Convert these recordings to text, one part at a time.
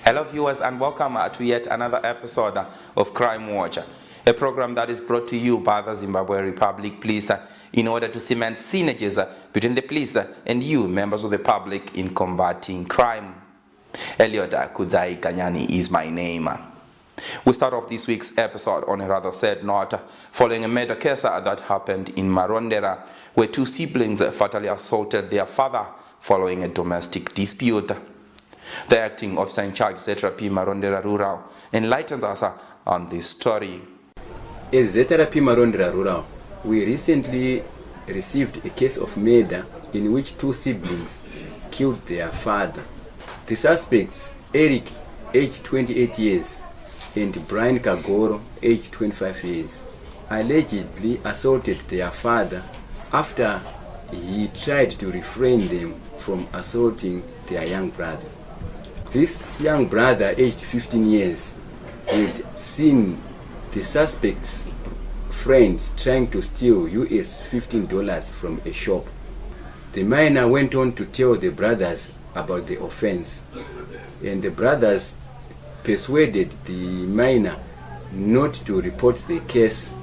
Hello viewers and welcome to yet another episode of Crime Watch, a program that is brought to you by the Zimbabwe Republic Police in order to cement synergies between the police and you, members of the public, in combating crime. Eliot Kudzai Kanyani is my name. We start off this week's episode on a rather sad note, following a murder case that happened in Marondera, where two siblings fatally assaulted their father following a domestic dispute. The acting officer in charge, ZRP Marondera Rural, enlightens us on this story. As ZRP Marondera Rural, we recently received a case of murder in which two siblings killed their father. The suspects, Eric, aged 28 years, and Brian Kagoro, aged 25 years, allegedly assaulted their father after he tried to refrain them from assaulting their young brother. This young brother, aged 15 years, had seen the suspect's friends trying to steal US $15 from a shop. The minor went on to tell the brothers about the offense, and the brothers persuaded the minor not to report the case.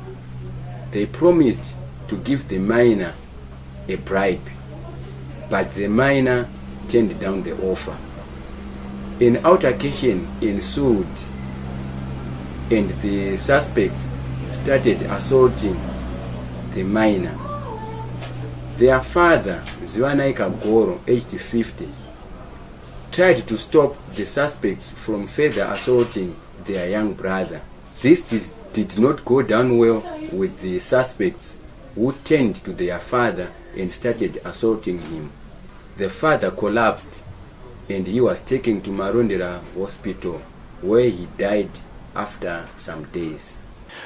They promised to give the minor a bribe, but the minor turned down the offer. An altercation ensued, and the suspects started assaulting the minor. Their father, Ziwanai Kagoro, aged 50, tried to stop the suspects from further assaulting their young brother. This did not go down well with the suspects, who turned to their father and started assaulting him. The father collapsed, and he was taken to Marondera Hospital, where he died after some days.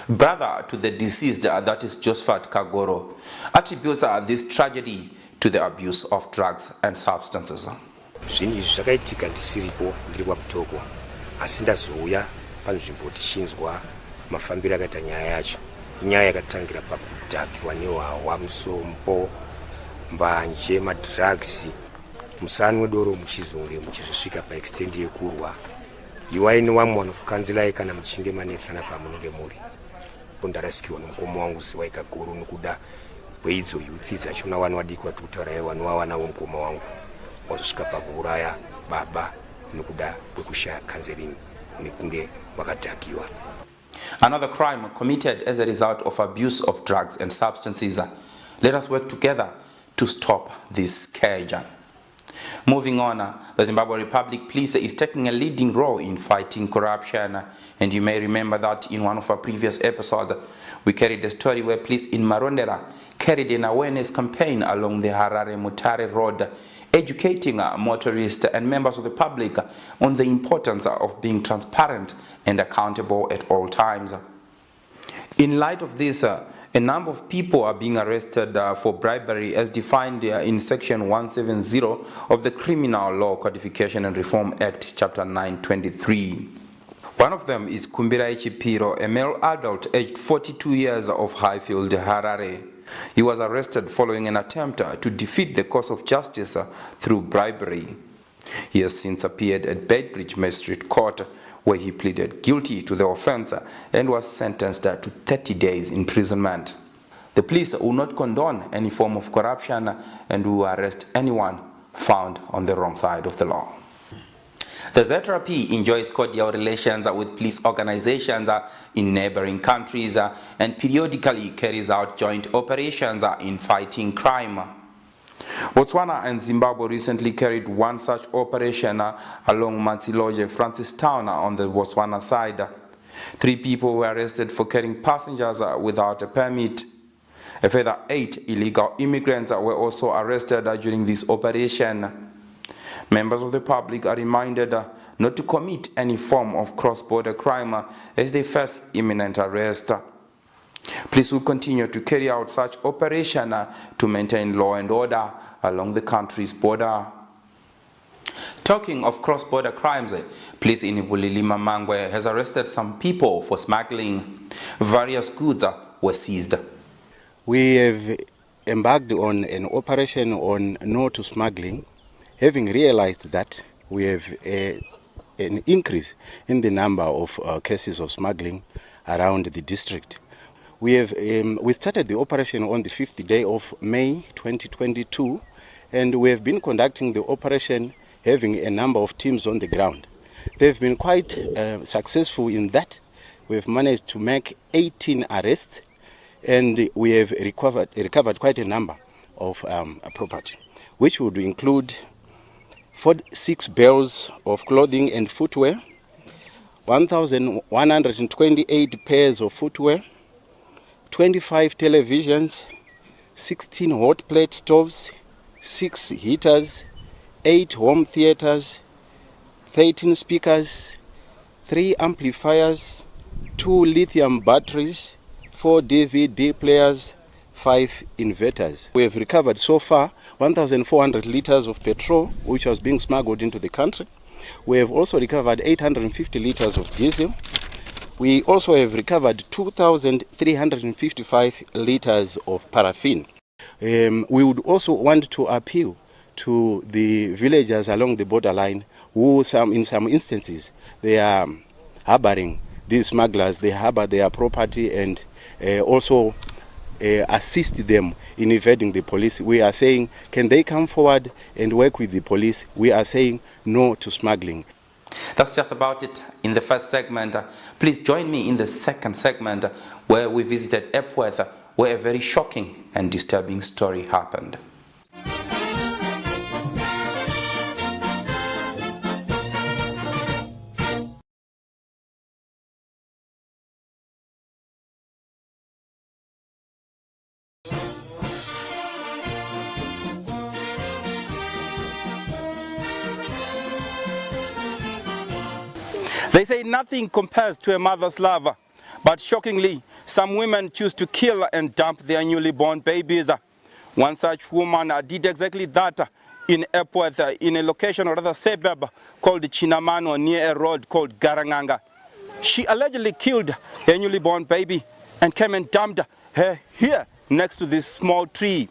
Brother to the deceased, that is Josephat Kagoro, attributes this tragedy to the abuse of drugs and substances. Zvinhu izvi zvakaitika ndisiripo ndiri kwakutokwa, asi ndazouya panzvimbo tichinzwa mafambiro akaita nyaya yacho. Nyaya yakatangira pakudhakiwa newawa, musombo, mbanje, madrugs, musani wedoro muchizonge muchizosvika paextendi yekurwa. Iwai nevamwe vanokukanzilai kana muchinge manetsana pamunenge muri. Ndarasikirwa nomukoma wangu Ziwai Kagoro nokuda kweidzo youth dzachona vanhu vadiki vari kutaura vanhu vavanawo mukoma wangu wazosvika pakuuraya baba nokuda kwekushaya counseling nekunge vakadhakiwa. Another crime committed as a result of abuse of drugs and substances. Let us work together to stop this scourge. Moving on, the Zimbabwe Republic Police is taking a leading role in fighting corruption, and you may remember that in one of our previous episodes we carried a story where police in Marondera carried an awareness campaign along the Harare-Mutare road, educating motorists and members of the public on the importance of being transparent and accountable at all times. In light of this, a number of people are being arrested for bribery as defined in Section 170 of the Criminal Law Codification and Reform Act, Chapter 923. One of them is Kumbira Chipiro, a male adult aged 42 years of Highfield, Harare. He was arrested following an attempt to defeat the cause of justice through bribery. He has since appeared at Bedbridge Magistrate Court, where he pleaded guilty to the offense and was sentenced to 30 days imprisonment. The police will not condone any form of corruption and will arrest anyone found on the wrong side of the law. The ZRP enjoys cordial relations with police organizations in neighboring countries and periodically carries out joint operations in fighting crime. Botswana and Zimbabwe recently carried one such operation along Mantsiloje, Francistown on the Botswana side. 3 people were arrested for carrying passengers without a permit. A further 8 illegal immigrants were also arrested during this operation. Members of the public are reminded not to commit any form of cross-border crime as they face imminent arrest. Police will continue to carry out such operation to maintain law and order along the country's border. Talking of cross-border crimes, police in Bulilima Mangwe has arrested some people for smuggling. Various goods were seized. We have embarked on an operation on no to smuggling, having realized that we have a an increase in the number of cases of smuggling around the district. We started the operation on the 5th day of May 2022, and we have been conducting the operation having a number of teams on the ground. They've been quite successful in that. We've managed to make 18 arrests, and we have recovered quite a number of property, which would include 46 bales of clothing and footwear, 1,128 pairs of footwear, 25 televisions, 16 hot plate stoves, 6 heaters, 8 home theaters, 13 speakers, 3 amplifiers, 2 lithium batteries, 4 DVD players, 5 inverters. We have recovered so far 1,400 liters of petrol, which was being smuggled into the country. We have also recovered 850 liters of diesel. We also have recovered 2,355 liters of paraffin. We would also want to appeal to the villagers along the borderline who in some instances they are harboring these smugglers. They harbor their property and also assist them in evading the police. We are saying, can they come forward and work with the police? We are saying no to smuggling. That's just about it in the first segment. Please join me in the second segment where we visited Epworth, where a very shocking and disturbing story happened. They say nothing compares to a mother's love, but shockingly, some women choose to kill and dump their newly born babies. One such woman did exactly that in Epworth, in a location or rather suburb called Chinamano, near a road called Garanganga. She allegedly killed her newly born baby and came and dumped her here next to this small tree.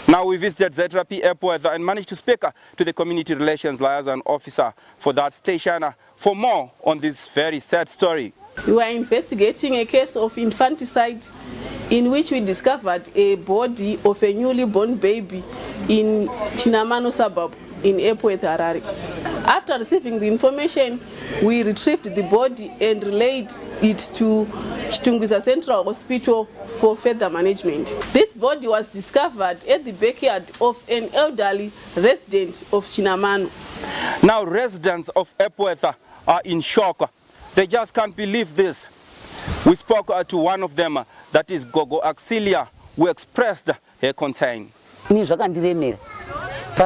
Now we visited ZRP Epworth and managed to speak to the community relations liaison officer for that station for more on this very sad story. We were investigating a case of infanticide in which we discovered a body of a newly born baby in Chinamano suburb in Epworth, Harare. After receiving the information, we retrieved the body and relayed it to Chitungwiza Central Hospital for further management. This body was discovered at the backyard of an elderly resident of Chinamano. Now residents of Epworth are in shock. They just can't believe this. We spoke to one of them, that is Gogo Axilia, who expressed her concern.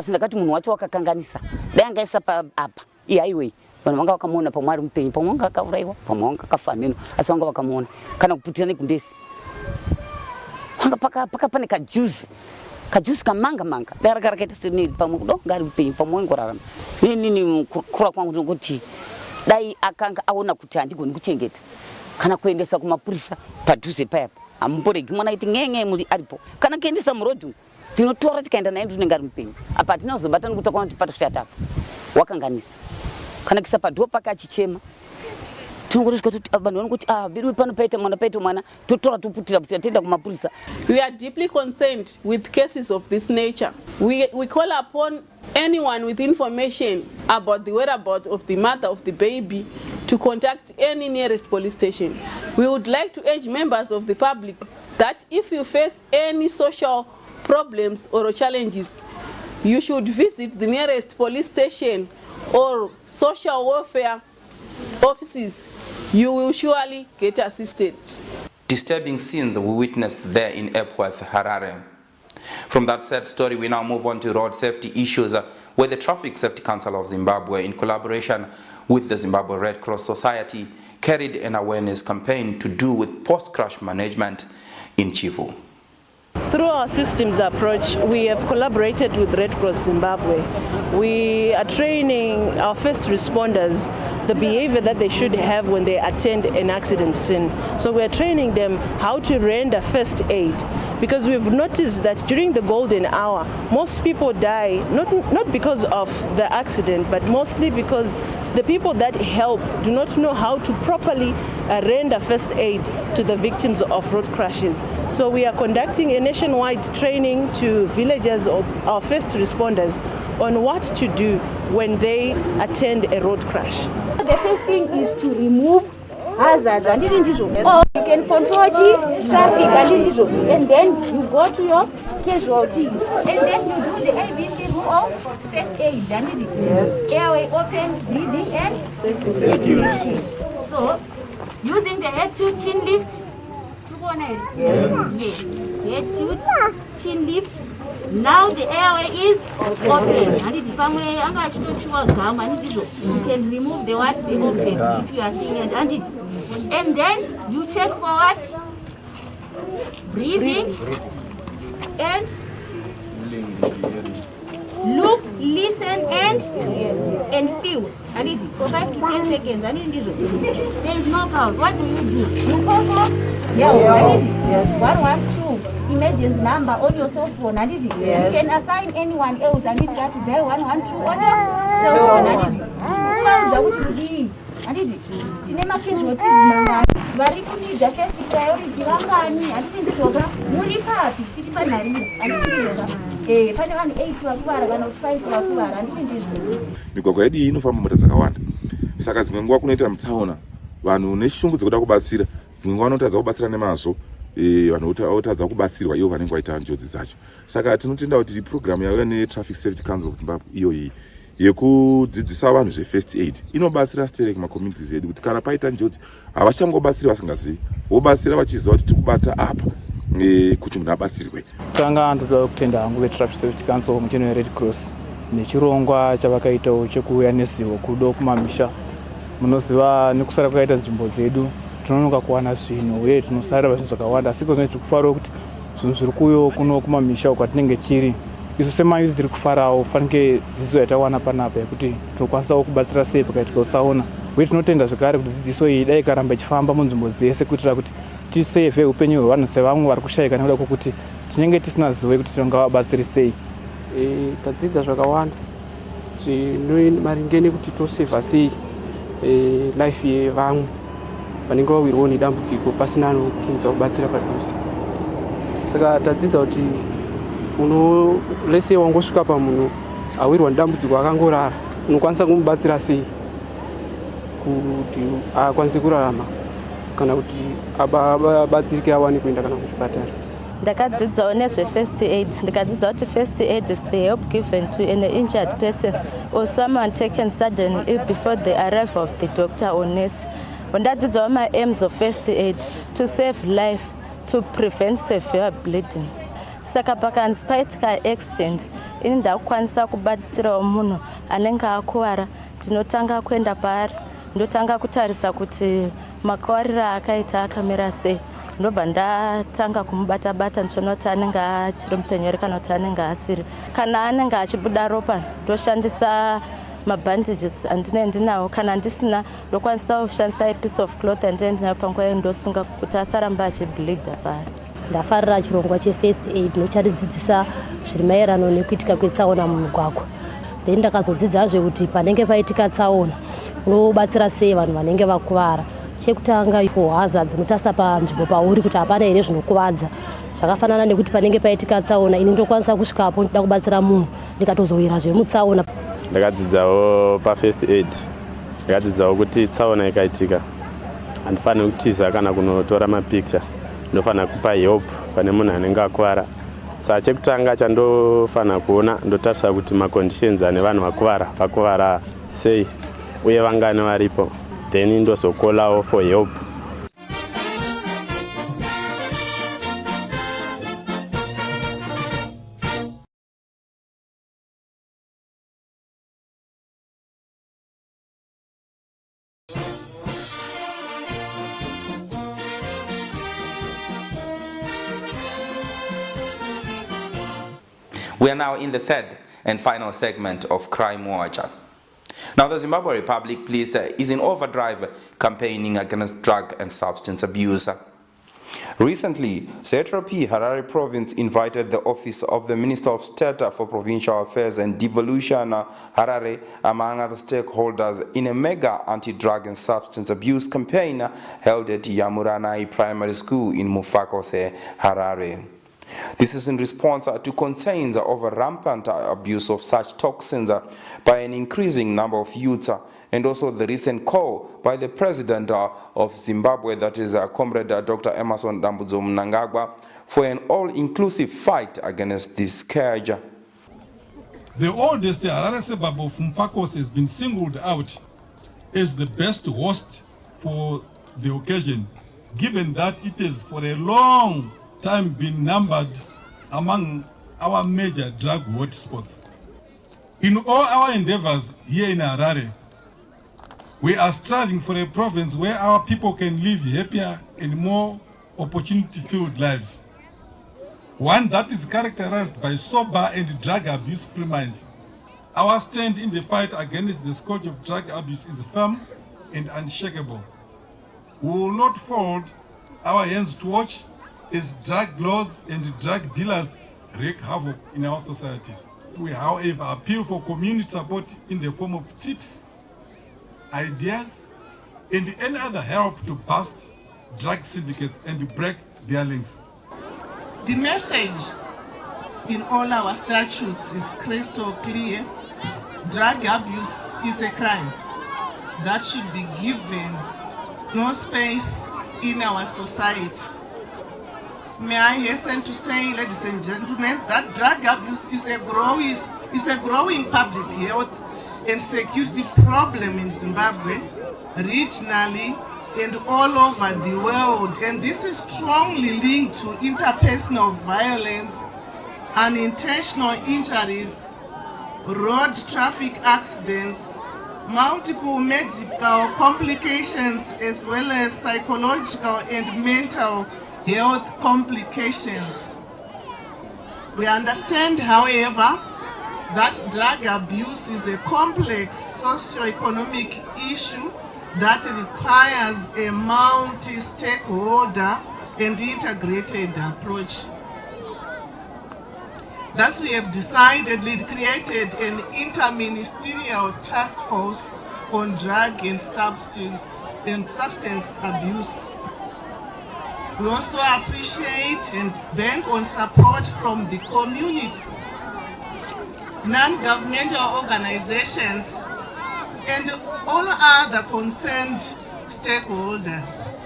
Ndakati munhu wacho wakakanganisa dai angaisa pa apa highway vanhu vanga vakamuona pamwe ari mupenyu pamwe vanga akaurayiwa pamwe vanga akafa meno asi vanga vakamuona kana kuputira nekumbesi vanga paka pane kajuzi kamanga dai rakarakaita seni pamwe kudo ngari mupenyu pamwe ngorarama nini kura kwangu nokuti dai akanga aona kuti handigoni kuchengeta kana kuendesa kumapurisa padhuze payapa hamumboregi mwana iti ngenge muri aripo kana kuendesa murodhu tinotora tikaenda naye tunenge ari mupenyu apa tinozobatana kuti kwani tipato kushata wakanganisa kana kisa padhuo pakachichema tinongorosvika kuti vanhu vanoti biri pano paita mwana totora toputira kuti tenda kumapurisa. We are deeply concerned with cases of this nature. We call upon anyone with information about the whereabouts of the mother of the baby to contact any nearest police station. We would like to urge members of the public that if you face any social problems or challenges, you should visit the nearest police station or social welfare offices. You will surely get assisted. Disturbing scenes we witnessed there in Epworth, Harare. From that sad story, we now move on to road safety issues, where the Traffic Safety Council of Zimbabwe, in collaboration with the Zimbabwe Red Cross Society, carried an awareness campaign to do with post-crash management in Chivu. Through our systems approach, we have collaborated with Red Cross Zimbabwe. We are training our first responders the behavior that they should have when they attend an accident scene. So we're training them how to render first aid, because we've noticed that during the golden hour, most people die, not because of the accident, but mostly because the people that help do not know how to properly render first aid to the victims of road crashes. So we are conducting a nationwide training to villagers or our first responders on what to do when they attend a road crash. The first thing is to remove hazards and or you can control traffic and then you go to your casualty and then you do the ABC rule of first aid airway open, breathing and circulation. So using the head to chin lift, yes, head to chin lift. Now the airway is open. You can remove the what the object if you are seeing it. And then you check for what? Breathing and look, listen and feel. For 5 to 10 seconds. There is no pause. What do? You call for? Yes. 112 emergency number on your cell phone. You can assign anyone else that to dial 112 on your cell phone. Tinema casualties mangani vari kuita first priority vangani handiti muri papi tiri panhari handiti pane vanhu 8 vakuvara kana kuti 5 vakuvara handiti ndizvo. Migwagwa yedu iyi inofamba mota dzakawanda, saka dzimwe nguva kunoita mutsaona vanhu neshungu dzekuda kubatsira, dzimwe nguva vanotadza kubatsira nemazvo, vanhu votadza kubatsirwa ivo vanenge vaita njodzi dzacho. Saka tinotenda kuti program yauya neTraffic Safety Council of Zimbabwe iyoyi yekudzidzisa vanhu zvefirst aid inobatsira stereki macommunities edu kuti kana paita njodzi havachangobatsiri vasingazivi, vobatsira vachiziva kuti tikubata apa kuti munhu abatsirwe. Tanga ndoda kutenda hangu veTraffic Safety Council mucheno weRed Cross nechirongwa chavakaitawo chekuuya nezivo kudo kumamisha. Munoziva nekusara kwakaita nzvimbo dzedu tinonoka kuwana zvinhu uye tinosara zvinhu zvakawanda, asi kozvinenge tiri kufarawo kuti zvinhu zviri kuyo kuno kumamisha kwatinenge tiri isu semayuzi tiri kufarawo fanike dzidziso yatawana panapa yekuti tinokwanisawo kubatsira sei pakaitika utsaona, uye tinotenda zvakare kuti dzidziso iyi dai ikaramba ichifamba munzvimbo dzese kuitira kuti tisevhe upenyu hwevanhu sevamwe vari kushayika nekuda kwokuti tinenge tisina zivo kuti tingavabatsiri sei. Tadzidza zvakawanda maringe nekuti tosevha sei life yevamwe vanenge vawirwawo nedambudziko pasina anokurumidza kubatsira padhuze. Saka tadzidza kuti lese wangosvika pamunhu awirwa nedambudziko akangorara, unokwanisa kumubatsira sei kuti akwanise kurarama kana kuti abatsirike awane kuenda kana kuchipatara. Ndakadzidzawo nezvefirst aid. Ndikadzidza kuti first aid is the help given to an injured person or someone taken suddenly before the arrival of the doctor or nurse. Ndadzidzawo ma-aims of first aid to save life, to prevent severe bleeding. Saka pakanzi paitika accident ini ndakukwanisa kubatsirawo munhu anenge akuwara, ndinotanga kuenda paari ndotanga kutarisa kuti makawariro akaita akamira sei, ndobva ndatanga kumubata-bata ndichiona kuti anenge achiri mupenyu here kana kuti anenge asiri. Kana anenge achibuda ropa ndoshandisa mabandages andinenge ndinawo, kana ndisina ndokwanisa kushandisa apiece of cloth andinenge ndinayo panguva iyo ndosunga kuti asaramba achibleedha paari. Ndafarira chirongwa chefirst aid nocharidzidzisa zviri maererano nekuitika kwetsaona mumugwagwa. Then ndakazodzidzazve kuti panenge paitika tsaona unobatsira sei vanhu vanenge vakuvara. Chekutanga for hazards unotarisa panzvimbo pauri kuti hapana here zvinokuvadza. Zvakafanana nekuti panenge paitika tsaona ini ndokwanisa kusvikapo ndoda kubatsira munhu ndikatozowira zvemutsaona. Ndakadzidzawo pafirst aid, ndakadzidzawo kuti tsaona ikaitika handifaniri kutiza kana kunotora mapicture, ndofana kupa help pane munhu anenge akuvara. Saka chekutanga chandofana kuona ndotarisa kuti maconditions ane vanhu vakuvara sei uye vangani varipo, then ndozokolawo for help. We are now in the third and final segment of Crime Watcher. Now, the Zimbabwe Republic Police is in overdrive campaigning against drug and substance abuse. Recently, ZRP Harare Province invited the Office of the Minister of State for Provincial Affairs and Devolution, Harare, among other stakeholders, in a mega anti-drug and substance abuse campaign held at Yamuranai Primary School in Mufakose, Harare. This is in response to concerns over rampant abuse of such toxins by an increasing number of youths, and also the recent call by the President of Zimbabwe, that is Comrade Dr. Emerson Dambudzo Mnangagwa, for an all-inclusive fight against this scourge. The oldest Harare suburb of Mufakos has been singled out as the best host for the occasion, given that it has for a long time been numbered among our major drug hotspots. In all our endeavors here in Harare, we are striving for a province where our people can live happier and more opportunity-filled lives. One that is characterized by sober and drug abuse-free minds. Our stand in the fight against the scourge of drug abuse is firm and unshakable. We will not fold our hands to watch as drug lords and drug dealers wreak havoc in our societies. We, however, appeal for community support in the form of tips, ideas, and any other help to bust drug syndicates and break their links. The message in all our statutes is crystal clear. Drug abuse is a crime that should be given no space in our society. May I hasten to say, ladies and gentlemen, that drug abuse is a growing public health and security problem in Zimbabwe, regionally and all over the world. And this is strongly linked to interpersonal violence, unintentional injuries, road traffic accidents, multiple medical complications, as well as psychological and mental health complications. We understand, however, that drug abuse is a complex socio-economic issue that requires a multi-stakeholder and integrated approach. Thus, we have decidedly created an interministerial task force on drug and substance abuse. We also appreciate and bank on support from the community, non-governmental organizations, and all other concerned stakeholders.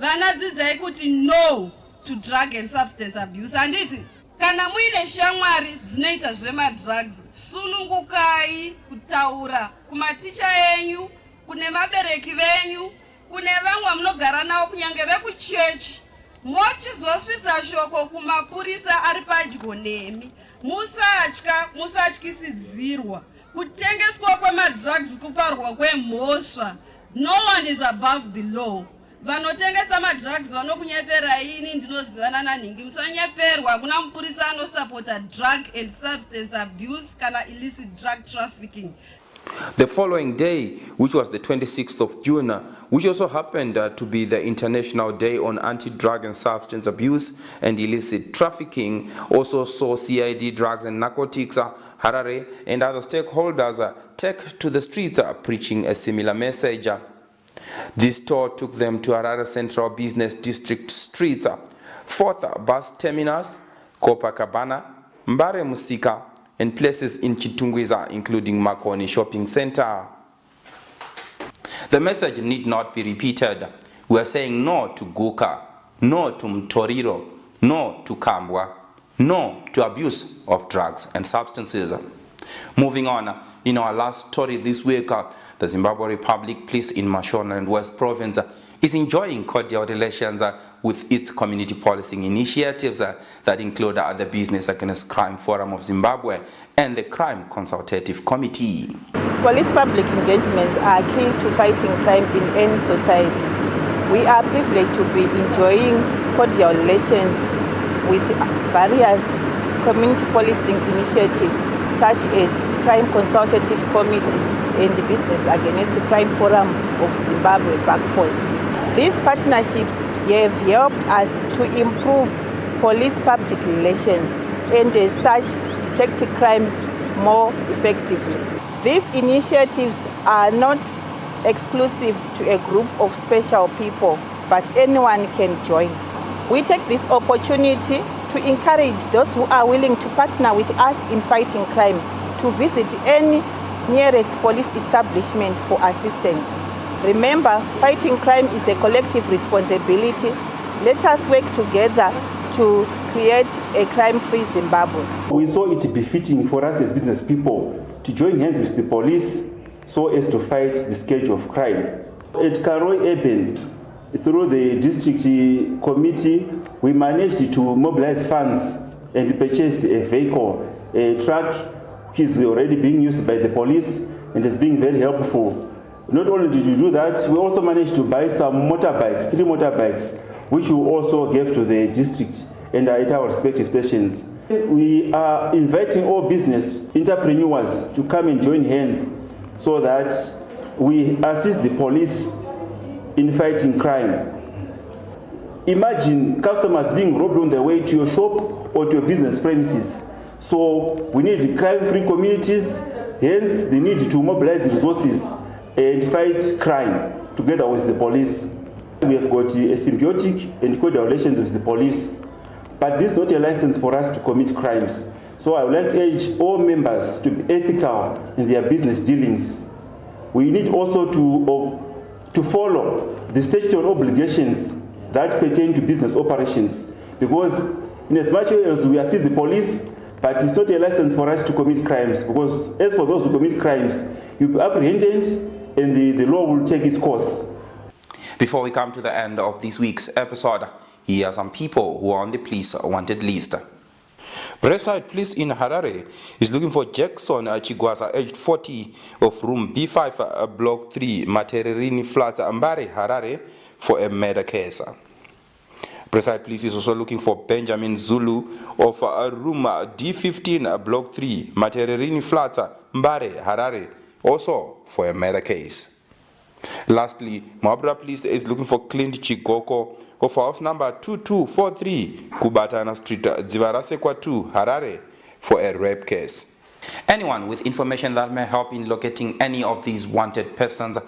Vanadzidzai kuti no to drug and substance abuse. Anditi, kana muine shamwari dzinoita zvemadrugs, sunungukai kutaura kumaticha enyu, kune vabereki venyu, kune vamwe munogara navo kunyange vekuchechi, mochizosvitsa shoko kumapurisa ari padyo nemi. Musatyisidzirwa kutengeswa kwemadrugs kuparwa kwemhosva. No one is above the law. Vanotengesa madrugs vanokunyepera ini ndinozivana nanhingi. Musanyeperwa, kuna mupurisa anosupporta drug and substance abuse kana illicit drug trafficking. The following day, which was the 26th of June, which also happened to be the International Day on Anti-Drug and Substance Abuse and Illicit Trafficking, also saw CID Drugs and Narcotics, Harare, and other stakeholders take to the streets preaching a similar message. This tour took them to Harare Central Business District streets, 4th Bus Terminus, Copacabana, Mbare Musika, and places in Chitungwiza, including Makoni Shopping Center. The message need not be repeated. We are saying no to Guka, no to Mtoriro, no to Kambwa, no to abuse of drugs and substances. Moving on, in our last story this week, the Zimbabwe Republic Police in Mashona and West Province is enjoying cordial relations with its community policing initiatives that include the Business Against Crime Forum of Zimbabwe and the Crime Consultative Committee. Police public engagements are key to fighting crime in any society. We are privileged to be enjoying cordial relations with various community policing initiatives such as Crime Consultative Committee and the Business Against Crime Forum of Zimbabwe Backforce. These partnerships have helped us to improve police public relations and as such detect crime more effectively. These initiatives are not exclusive to a group of special people, but anyone can join. We take this opportunity to encourage those who are willing to partner with us in fighting crime to visit any nearest police establishment for assistance. Remember, fighting crime is a collective responsibility. Let us work together to create a crime-free Zimbabwe. We saw it befitting for us as business people to join hands with the police so as to fight the scourge of crime. At Karoi Urban, through the district committee, we managed to mobilize funds and purchased a vehicle, a truck, which is already being used by the police and is being very helpful. Not only did we do that, we also managed to buy some motorbikes, 3 motorbikes, which we also gave to the district and at our respective stations. We are inviting all business entrepreneurs to come and join hands so that we assist the police in fighting crime. Imagine customers being robbed on their way to your shop or to your business premises. So we need crime-free communities, hence the need to mobilize resources and fight crime together with the police. We have got a symbiotic and cordial relations with the police, but this is not a license for us to commit crimes. So I would like to urge all members to be ethical in their business dealings. We need also to follow the statutory obligations that pertain to business operations, because in as much as we assist the police, but it's not a license for us to commit crimes, because as for those who commit crimes, you'll be apprehended and the law will take its course. Before we come to the end of this week's episode, here are some people who are on the police wanted list. Breastside Police in Harare is looking for Jackson Chigwaza, aged 40, of room B5, block 3, Matererini Flats, Mbare, Harare, for a murder case. Breastside Police is also looking for Benjamin Zulu of room D15, block 3, Matererini Flats, Mbare, Harare, also for a murder case. Lastly, Mabra Police is looking for Clint Chigoko of house number 2243, Kubatana Street, Dzivarasekwa 2, Harare, for a rape case. Anyone with information that may help in locating any of these wanted persons,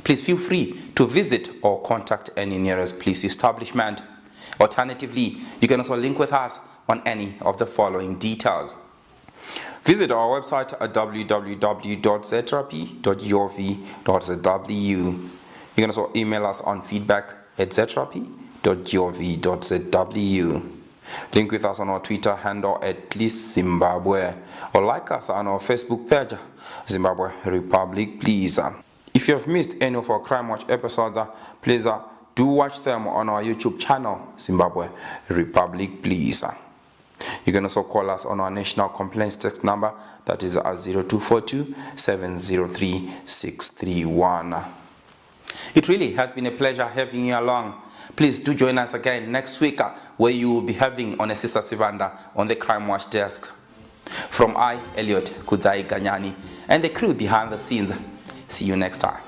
please feel free to visit or contact any nearest police establishment. Alternatively, you can also link with us on any of the following details. Visit our website at www.zrp.gov.zw. You can also email us on feedback@zrp.gov.zw. Link with us on our Twitter handle @PoliceZimbabwe, or like us on our Facebook page, Zimbabwe Republic Please. If you have missed any of our Crime Watch episodes, please do watch them on our YouTube channel, Zimbabwe Republic Please. You can also call us on our national complaints text number, that is 0242 703 631. It really has been a pleasure having you along. Please do join us again next week, where you will be having Onesisa Sivanda on the Crime Watch desk. From I, Elliot Kudzai Ganyani, and the crew behind the scenes, see you next time.